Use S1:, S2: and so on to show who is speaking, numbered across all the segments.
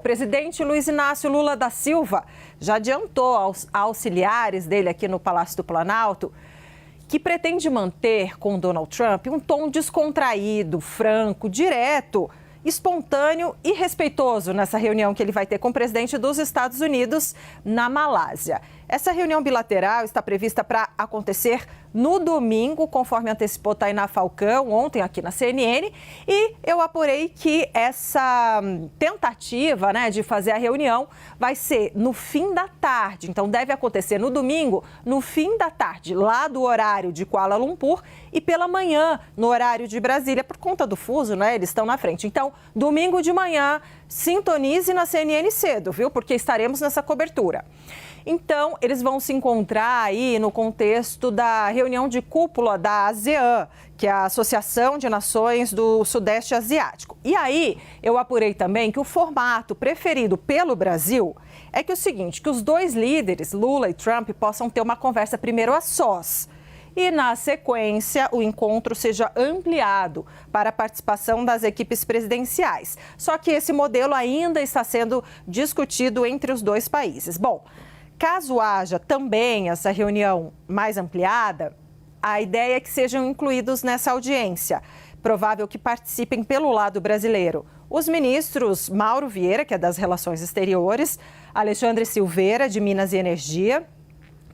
S1: O presidente Luiz Inácio Lula da Silva já adiantou aos auxiliares dele aqui no Palácio do Planalto que pretende manter com Donald Trump um tom descontraído, franco, direto, espontâneo e respeitoso nessa reunião que ele vai ter com o presidente dos Estados Unidos na Malásia. Essa reunião bilateral está prevista para acontecer no domingo, conforme antecipou Tainá Falcão ontem aqui na CNN, e eu apurei que essa tentativa, de fazer a reunião vai ser no fim da tarde. Então deve acontecer no domingo, no fim da tarde, lá do horário de Kuala Lumpur, e pela manhã, no horário de Brasília, por conta do fuso, eles estão na frente. Então, domingo de manhã, sintonize na CNN cedo, viu? Porque estaremos nessa cobertura. Então, eles vão se encontrar aí no contexto da reunião de cúpula da ASEAN, que é a Associação de Nações do Sudeste Asiático. E aí, eu apurei também que o formato preferido pelo Brasil é que o seguinte, que os dois líderes, Lula e Trump, possam ter uma conversa primeiro a sós. E, na sequência, o encontro seja ampliado para a participação das equipes presidenciais. Só que esse modelo ainda está sendo discutido entre os dois países. Bom, caso haja também essa reunião mais ampliada, a ideia é que sejam incluídos nessa audiência. Provável que participem pelo lado brasileiro os ministros Mauro Vieira, que é das Relações Exteriores, Alexandre Silveira, de Minas e Energia,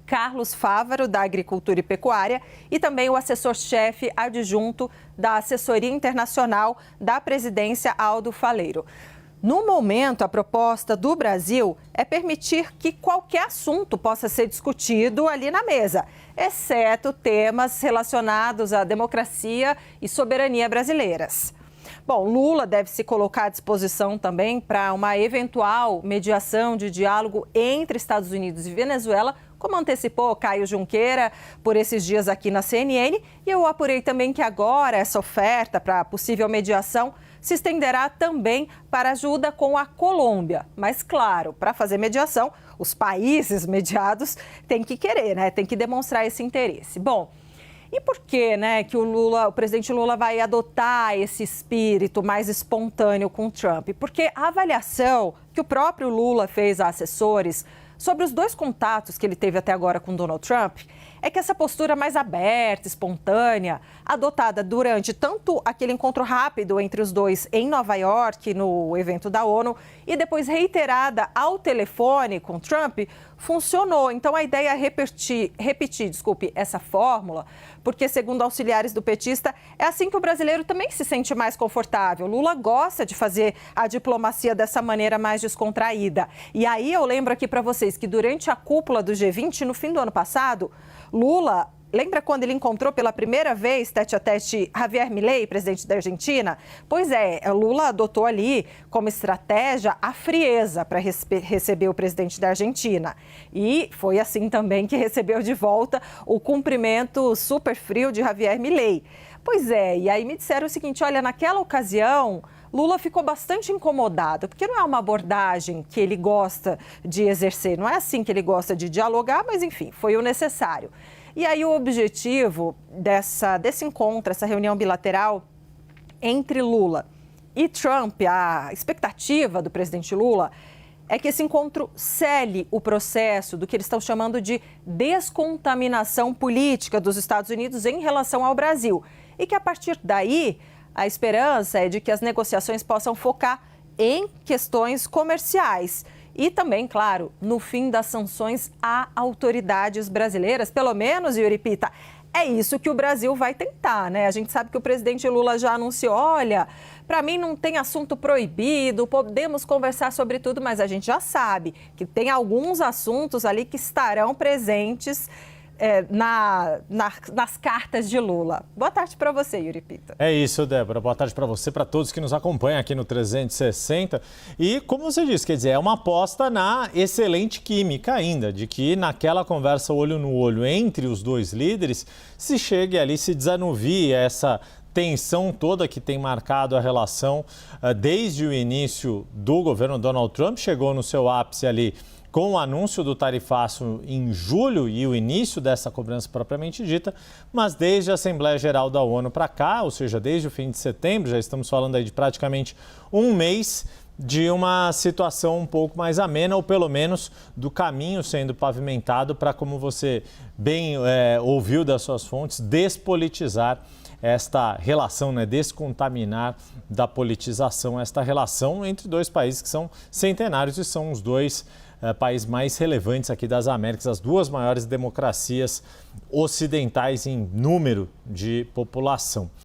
S1: Carlos Fávaro, da Agricultura e Pecuária, e também o assessor-chefe adjunto da Assessoria Internacional da Presidência, Aldo Faleiro. No momento, a proposta do Brasil é permitir que qualquer assunto possa ser discutido ali na mesa, exceto temas relacionados à democracia e soberania brasileiras. Bom, Lula deve se colocar à disposição também para uma eventual mediação de diálogo entre Estados Unidos e Venezuela, como antecipou Caio Junqueira por esses dias aqui na CNN. E eu apurei também que agora essa oferta para possível mediação se estenderá também para ajuda com a Colômbia. Mas, claro, para fazer mediação, os países mediados têm que querer, Tem que demonstrar esse interesse. Bom, e por que, que o presidente Lula vai adotar esse espírito mais espontâneo com Trump? Porque a avaliação que o próprio Lula fez a assessores sobre os dois contatos que ele teve até agora com Donald Trump é que essa postura mais aberta, espontânea, adotada durante tanto aquele encontro rápido entre os dois em Nova York, no evento da ONU, e depois reiterada ao telefone com Trump, funcionou. Então, a ideia é repetir, essa fórmula, porque, segundo auxiliares do petista, é assim que o brasileiro também se sente mais confortável. Lula gosta de fazer a diplomacia dessa maneira mais descontraída. E aí, eu lembro aqui para vocês que durante a cúpula do G20, no fim do ano passado, Lula, lembra quando ele encontrou pela primeira vez, tete a tete, Javier Milei, presidente da Argentina? Pois é, Lula adotou ali como estratégia a frieza para receber o presidente da Argentina. E foi assim também que recebeu de volta o cumprimento super frio de Javier Milei. Pois é, e aí me disseram o seguinte, olha, naquela ocasião Lula ficou bastante incomodado, porque não é uma abordagem que ele gosta de exercer, não é assim que ele gosta de dialogar, mas enfim, foi o necessário. E aí o objetivo desse encontro, essa reunião bilateral entre Lula e Trump, a expectativa do presidente Lula é que esse encontro cele o processo do que eles estão chamando de descontaminação política dos Estados Unidos em relação ao Brasil. E que a partir daí, a esperança é de que as negociações possam focar em questões comerciais. E também, claro, no fim das sanções a autoridades brasileiras, pelo menos, Yuri Pita, é isso que o Brasil vai tentar, A gente sabe que o presidente Lula já anunciou, olha, para mim não tem assunto proibido, podemos conversar sobre tudo, mas a gente já sabe que tem alguns assuntos ali que estarão presentes nas cartas de Lula. Boa tarde para você, Yuri Pita.
S2: É isso, Débora. Boa tarde para você, para todos que nos acompanham aqui no 360. E, como você disse, quer dizer, é uma aposta na excelente química ainda, de que naquela conversa olho no olho entre os dois líderes, se chegue ali, se desanuvie essa tensão toda que tem marcado a relação desde o início do governo Donald Trump, chegou no seu ápice ali com o anúncio do tarifaço em julho e o início dessa cobrança propriamente dita, mas desde a Assembleia Geral da ONU para cá, ou seja, desde o fim de setembro, já estamos falando aí de praticamente um mês, de uma situação um pouco mais amena, ou pelo menos do caminho sendo pavimentado para, como você bem ouviu das suas fontes, despolitizar esta relação, descontaminar da politização esta relação entre dois países que são centenários e são os dois países mais relevantes aqui das Américas, as duas maiores democracias ocidentais em número de população.